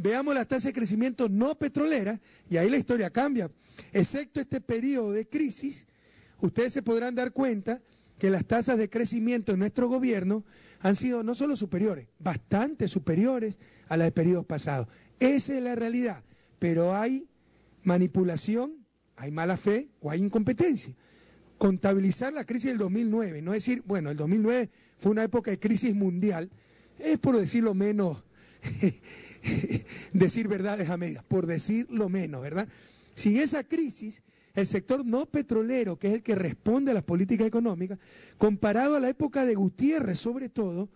veamos las tasas de crecimiento no petroleras y ahí la historia cambia. Excepto este periodo de crisis, ustedes se podrán dar cuenta que las tasas de crecimiento en nuestro gobierno han sido no solo superiores, bastante superiores a las de periodos pasados. Esa es la realidad, pero hay manipulación, hay mala fe o hay incompetencia. Contabilizar la crisis del 2009, no decir, bueno, el 2009 fue una época de crisis mundial, es por decirlo menos, decir verdades a medias, por decirlo menos, ¿verdad? Sin esa crisis, el sector no petrolero, que es el que responde a las políticas económicas, comparado a la época de Gutiérrez sobre todo,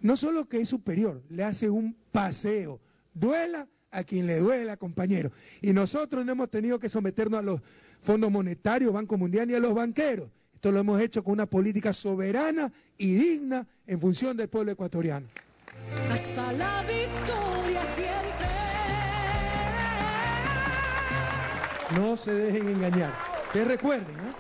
no solo que es superior, le hace un paseo, duela a quien le duela, compañero. Y nosotros no hemos tenido que someternos a los fondos monetarios, Banco Mundial ni a los banqueros. Esto lo hemos hecho con una política soberana y digna en función del pueblo ecuatoriano. Hasta la victoria siempre. No se dejen engañar. Ustedes recuerden, ¿no?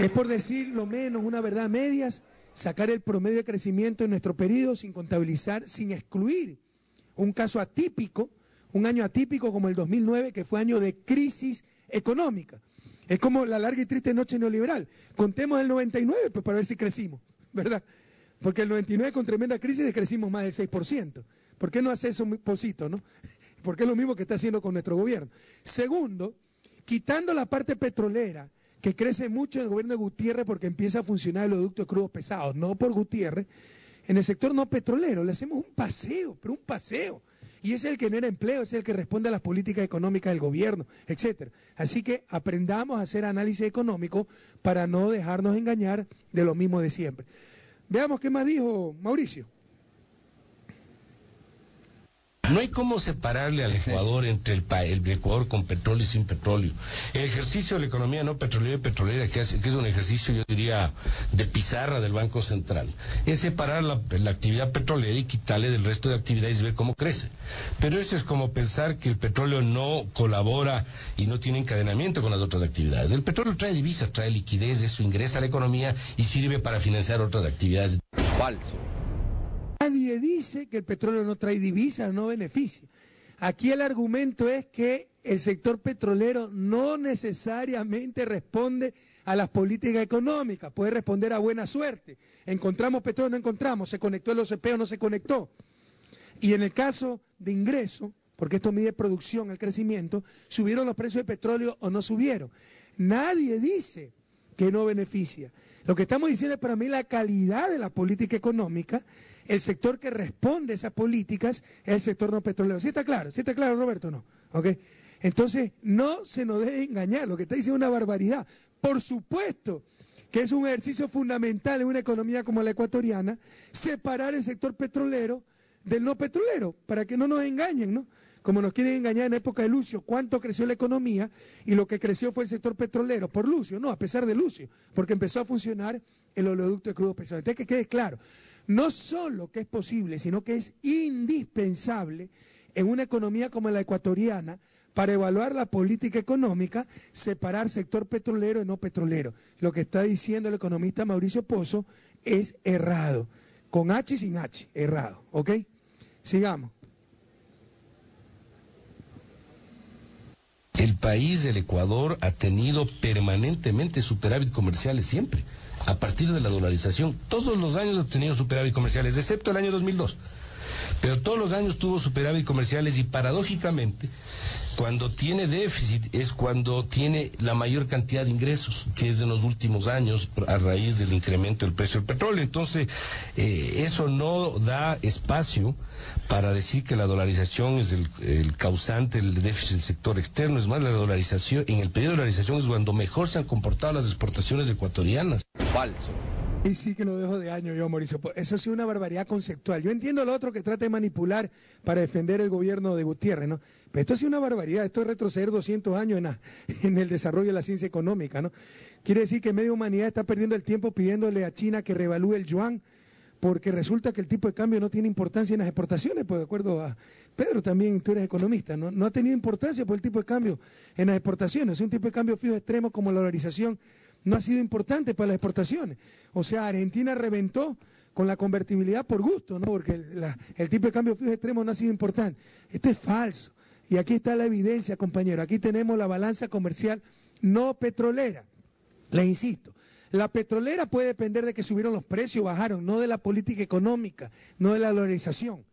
Es por decir lo menos una verdad a medias, sacar el promedio de crecimiento en nuestro periodo sin contabilizar, sin excluir un caso atípico, un año atípico como el 2009, que fue año de crisis económica. Es como la larga y triste noche neoliberal. Contemos el 99 pues, para ver si crecimos, ¿verdad? Porque el 99 con tremenda crisis decrecimos más del 6%. ¿Por qué no hace eso Posito, no? Porque es lo mismo que está haciendo con nuestro gobierno. Segundo, quitando la parte petrolera, que crece mucho en el gobierno de Gutiérrez porque empieza a funcionar el oleoducto de crudos pesados, no por Gutiérrez, en el sector no petrolero le hacemos un paseo, pero un paseo. Y es el que genera empleo, es el que responde a las políticas económicas del gobierno, etcétera. Así que aprendamos a hacer análisis económico para no dejarnos engañar de lo mismo de siempre. Veamos qué más dijo Mauricio. No hay cómo separarle al Ecuador entre el Ecuador con petróleo y sin petróleo. El ejercicio de la economía no petrolera y petrolera, que es un ejercicio, yo diría, de pizarra del Banco Central, es separar la actividad petrolera y quitarle del resto de actividades y ver cómo crece. Pero eso es como pensar que el petróleo no colabora y no tiene encadenamiento con las otras actividades. El petróleo trae divisas, trae liquidez, eso ingresa a la economía y sirve para financiar otras actividades. Falso. Nadie dice que el petróleo no trae divisas, no beneficia. Aquí el argumento es que el sector petrolero no necesariamente responde a las políticas económicas, puede responder a buena suerte. Encontramos petróleo, no encontramos, se conectó el OCP o no se conectó. Y en el caso de ingreso, porque esto mide producción, el crecimiento, ¿subieron los precios de petróleo o no subieron? Nadie dice que no beneficia. Lo que estamos diciendo es para mí la calidad de la política económica. El sector que responde a esas políticas es el sector no petrolero. ¿Sí está claro? ¿Sí está claro, Roberto? No. ¿Okay? Entonces, no se nos deje engañar. Lo que está diciendo es una barbaridad. Por supuesto que es un ejercicio fundamental en una economía como la ecuatoriana, separar el sector petrolero del no petrolero, para que no nos engañen, ¿no? Como nos quieren engañar en la época de Lucio, cuánto creció la economía y lo que creció fue el sector petrolero, por Lucio, no, a pesar de Lucio, porque empezó a funcionar el oleoducto de crudos pesados. Entonces que quede claro, no solo que es posible, sino que es indispensable en una economía como la ecuatoriana, para evaluar la política económica, separar sector petrolero y no petrolero. Lo que está diciendo el economista Mauricio Pozo es errado, con H y sin H, errado, ¿ok? Sigamos. El país del Ecuador ha tenido permanentemente superávit comerciales siempre, a partir de la dolarización. Todos los años ha tenido superávit comerciales, excepto el año 2002. Pero todos los años tuvo superávit comerciales y paradójicamente, cuando tiene déficit es cuando tiene la mayor cantidad de ingresos, que es en los últimos años a raíz del incremento del precio del petróleo. Entonces, eso no da espacio para decir que la dolarización es el causante del déficit del sector externo. Es más, la dolarización, en el periodo de dolarización es cuando mejor se han comportado las exportaciones ecuatorianas. Falso. Y sí que lo dejo de año yo, Mauricio. Eso sí es una barbaridad conceptual. Yo entiendo lo otro que trata de manipular para defender el gobierno de Gutiérrez, ¿no? Pero esto sí es una barbaridad. Esto es retroceder 200 años en el desarrollo de la ciencia económica, ¿no? Quiere decir que media humanidad está perdiendo el tiempo pidiéndole a China que revalúe el yuan, porque resulta que el tipo de cambio no tiene importancia en las exportaciones, pues de acuerdo a Pedro también, tú eres economista, no ha tenido importancia por el tipo de cambio en las exportaciones. Es un tipo de cambio fijo extremo como la dolarización no ha sido importante para las exportaciones. O sea, Argentina reventó con la convertibilidad por gusto, ¿no? Porque el tipo de cambio fijo extremo no ha sido importante. Esto es falso. Y aquí está la evidencia, compañero. Aquí tenemos la balanza comercial no petrolera. Les insisto, la petrolera puede depender de que subieron los precios, bajaron, no de la política económica, no de la dolarización.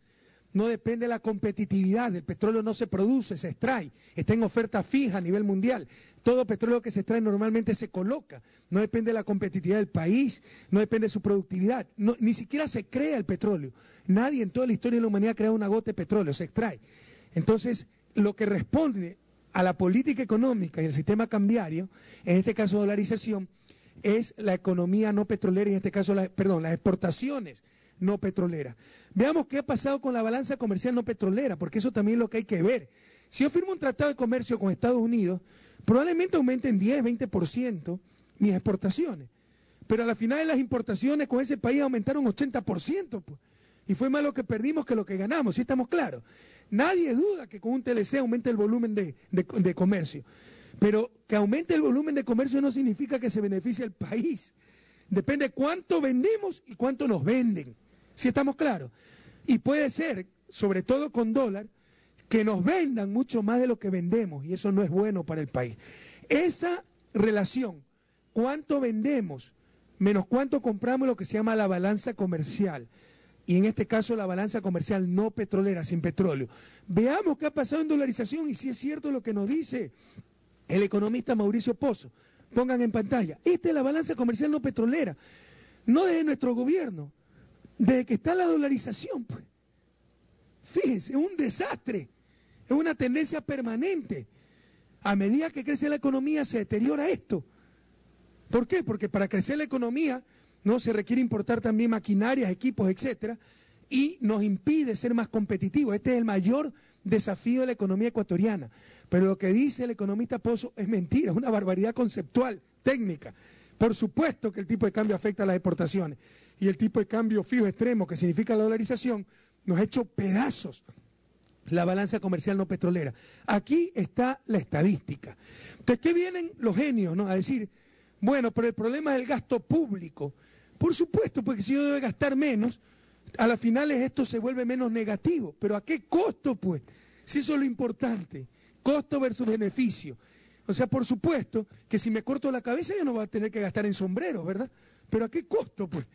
No depende de la competitividad, el petróleo no se produce, se extrae, está en oferta fija a nivel mundial. Todo petróleo que se extrae normalmente se coloca, no depende de la competitividad del país, no depende de su productividad, ni siquiera se crea el petróleo. Nadie en toda la historia de la humanidad ha creado una gota de petróleo, se extrae. Entonces, lo que responde a la política económica y el sistema cambiario, en este caso dolarización, es la economía no petrolera y en este caso, las exportaciones no petroleras. Veamos qué ha pasado con la balanza comercial no petrolera, porque eso también es lo que hay que ver. Si yo firmo un tratado de comercio con Estados Unidos, probablemente aumenten 10, 20% mis exportaciones, pero a la final de las importaciones con ese país aumentaron 80%, pues. Y fue más lo que perdimos que lo que ganamos, ¿sí estamos claros? Nadie duda que con un TLC aumente el volumen de comercio, pero que aumente el volumen de comercio no significa que se beneficie al país. Depende de cuánto vendemos y cuánto nos venden, ¿sí estamos claros? Y puede ser, sobre todo con dólar, que nos vendan mucho más de lo que vendemos y eso no es bueno para el país. Esa relación, cuánto vendemos menos cuánto compramos, lo que se llama la balanza comercial. Y en este caso la balanza comercial no petrolera, sin petróleo. Veamos qué ha pasado en dolarización y si es cierto lo que nos dice el economista Mauricio Pozo. Pongan en pantalla. Esta es la balanza comercial no petrolera. No desde nuestro gobierno, desde que está la dolarización, pues. Fíjense, es un desastre, es una tendencia permanente. A medida que crece la economía se deteriora esto. ¿Por qué? Porque para crecer la economía no se requiere importar también maquinarias, equipos, etcétera, y nos impide ser más competitivos. Este es el mayor desafío de la economía ecuatoriana. Pero lo que dice el economista Pozo es mentira, es una barbaridad conceptual, técnica. Por supuesto que el tipo de cambio afecta a las exportaciones y el tipo de cambio fijo extremo, que significa la dolarización, nos ha hecho pedazos la balanza comercial no petrolera. Aquí está la estadística. Entonces, ¿qué vienen los genios, no? A decir, bueno, pero el problema es el gasto público. Por supuesto, porque si yo debo gastar menos, a las finales esto se vuelve menos negativo. ¿Pero a qué costo, pues? Si eso es lo importante. Costo versus beneficio. O sea, por supuesto que si me corto la cabeza yo no voy a tener que gastar en sombreros, ¿verdad? ¿Pero a qué costo, pues?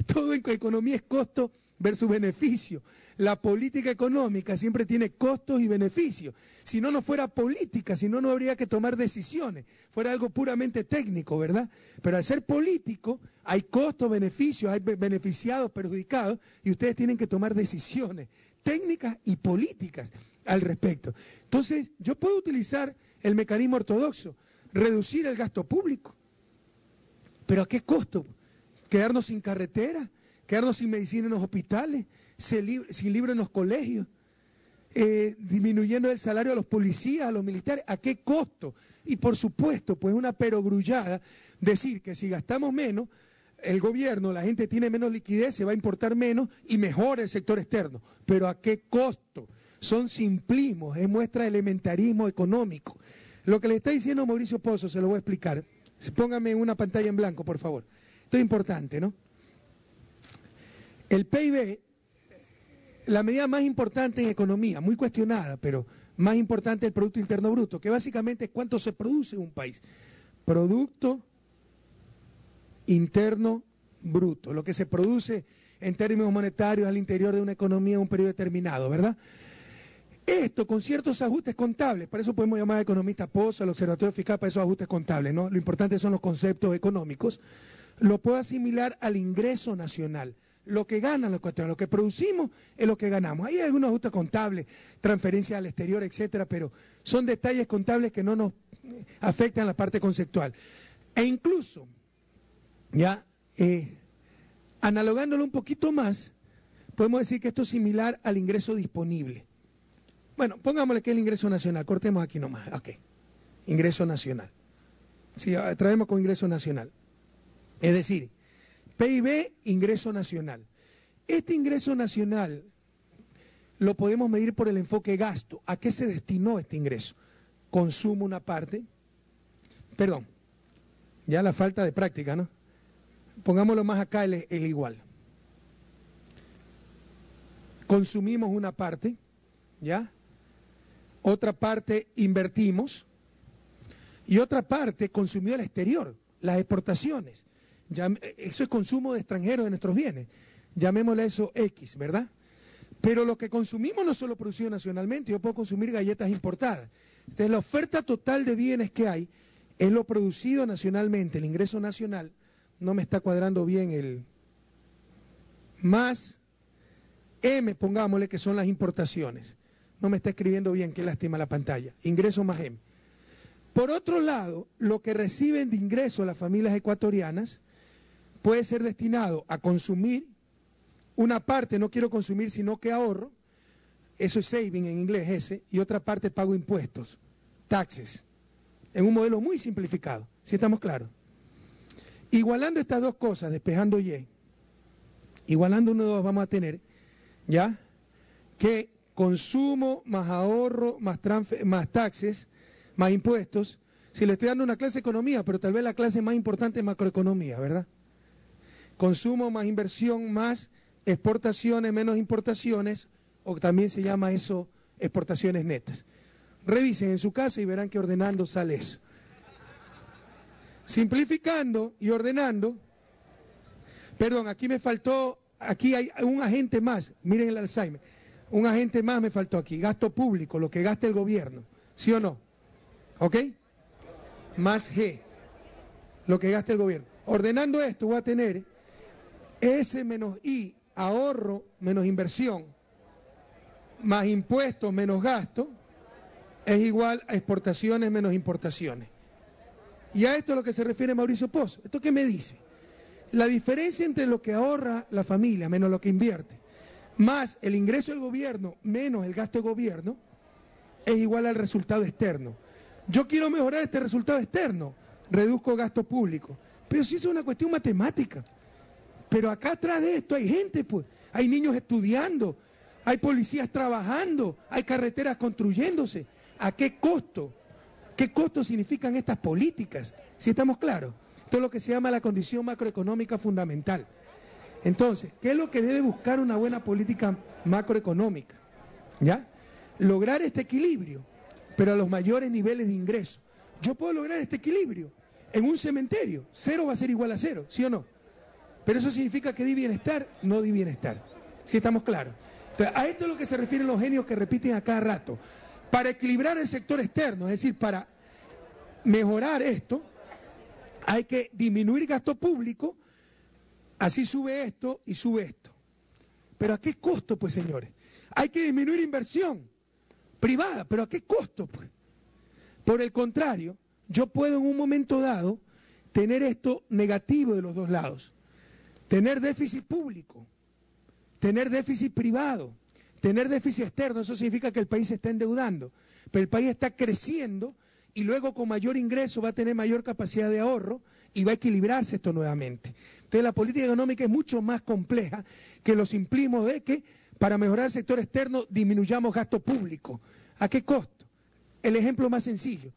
Todo en economía es costo versus beneficio. La política económica siempre tiene costos y beneficios. Si no, no fuera política, si no, no habría que tomar decisiones. Fuera algo puramente técnico, ¿verdad? Pero al ser político hay costos, beneficios, hay beneficiados, perjudicados, y ustedes tienen que tomar decisiones técnicas y políticas al respecto. Entonces, yo puedo utilizar el mecanismo ortodoxo, reducir el gasto público. ¿Pero a qué costo? ¿Quedarnos sin carretera? ¿Quedarnos sin medicina en los hospitales? ¿Sin libros en los colegios? ¿Disminuyendo el salario a los policías, a los militares? ¿A qué costo? Y por supuesto, pues una perogrullada decir que si gastamos menos, el gobierno, la gente tiene menos liquidez, se va a importar menos y mejora el sector externo. ¿Pero a qué costo? Son simplismos, es muestra de elementarismo económico. Lo que le está diciendo Mauricio Pozo, se lo voy a explicar. Póngame en una pantalla en blanco, por favor. Esto es importante, ¿no? El PIB, la medida más importante en economía, muy cuestionada, pero más importante el Producto Interno Bruto, que básicamente es cuánto se produce en un país. Producto Interno Bruto, lo que se produce en términos monetarios al interior de una economía en un periodo determinado, ¿verdad? Esto con ciertos ajustes contables, para eso podemos llamar a economista Pozo, al Observatorio Fiscal, para esos ajustes contables, ¿no? Lo importante son los conceptos económicos. Lo puedo asimilar al ingreso nacional. Lo que ganan los ecuatorianos, lo que producimos es lo que ganamos. Hay algunos ajustes contables, transferencias al exterior, etcétera, pero son detalles contables que no nos afectan la parte conceptual. E incluso, ya analogándolo un poquito más, podemos decir que esto es similar al ingreso disponible. Bueno, pongámosle que es el ingreso nacional, cortemos aquí nomás, ok, ingreso nacional. Sí, traemos con ingreso nacional. Es decir, PIB, ingreso nacional. Este ingreso nacional lo podemos medir por el enfoque gasto. ¿A qué se destinó este ingreso? Consumo una parte, perdón, ya la falta de práctica, ¿no? Pongámoslo más acá, el igual. consumimos una parte, ¿ya? Otra parte invertimos y otra parte consumió al exterior, las exportaciones. Ya, eso es consumo de extranjeros de nuestros bienes, llamémosle eso X, ¿verdad? Pero lo que consumimos no solo producido nacionalmente, yo puedo consumir galletas importadas. Entonces la oferta total de bienes que hay es lo producido nacionalmente, el ingreso nacional, no me está cuadrando bien el más M, pongámosle, que son las importaciones. No me está escribiendo bien, qué lástima la pantalla. Ingreso más M. Por otro lado, lo que reciben de ingreso las familias ecuatorianas puede ser destinado a consumir, una parte no quiero consumir sino que ahorro, eso es saving en inglés ese, y otra parte pago impuestos, taxes, en un modelo muy simplificado, si estamos claros. Igualando estas dos cosas, despejando Y, igualando uno de dos vamos a tener, ¿ya? Que consumo más ahorro, más taxes, más impuestos. Si le estoy dando una clase de economía, pero tal vez la clase más importante es macroeconomía, ¿verdad? Consumo más inversión, más exportaciones, menos importaciones, o también se llama eso exportaciones netas. Revisen en su casa y verán que ordenando sale eso. Simplificando y ordenando, perdón, aquí me faltó, aquí hay un agente más, miren el Alzheimer, un agente más me faltó aquí, gasto público, lo que gasta el gobierno, ¿sí o no? ¿Ok? Más G, lo que gasta el gobierno. Ordenando esto voy a tener S menos I, ahorro menos inversión, más impuestos menos gasto, es igual a exportaciones menos importaciones. Y a esto es lo que se refiere Mauricio Pozo. ¿Esto qué me dice? La diferencia entre lo que ahorra la familia menos lo que invierte, más el ingreso del gobierno menos el gasto del gobierno, es igual al resultado externo. Yo quiero mejorar este resultado externo, reduzco gasto público. Pero si eso es una cuestión matemática. Pero acá atrás de esto hay gente, pues. Hay niños estudiando, hay policías trabajando, hay carreteras construyéndose. ¿A qué costo? ¿Qué costo significan estas políticas? Si estamos claros. Esto es lo que se llama la condición macroeconómica fundamental. Entonces, ¿qué es lo que debe buscar una buena política macroeconómica? ¿Ya? Lograr este equilibrio, pero a los mayores niveles de ingreso. Yo puedo lograr este equilibrio en un cementerio. 0 va a ser igual a 0, ¿sí o no? Pero eso significa que di bienestar, no di bienestar. ¿Sí estamos claros? Entonces, a esto es lo que se refieren los genios que repiten a cada rato. Para equilibrar el sector externo, es decir, para mejorar esto, hay que disminuir gasto público, así sube esto y sube esto. ¿Pero a qué costo, pues, señores? Hay que disminuir inversión privada, ¿pero a qué costo, pues? Por el contrario, yo puedo en un momento dado tener esto negativo de los dos lados. Tener déficit público, tener déficit privado, tener déficit externo, eso significa que el país se está endeudando, pero el país está creciendo y luego con mayor ingreso va a tener mayor capacidad de ahorro y va a equilibrarse esto nuevamente. Entonces la política económica es mucho más compleja que los simplismos de que para mejorar el sector externo disminuyamos gasto público. ¿A qué costo? El ejemplo más sencillo.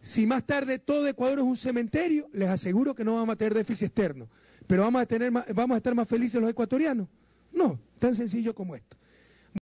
Si más tarde todo Ecuador es un cementerio, les aseguro que no vamos a tener déficit externo, pero vamos a estar más felices los ecuatorianos. No, tan sencillo como esto.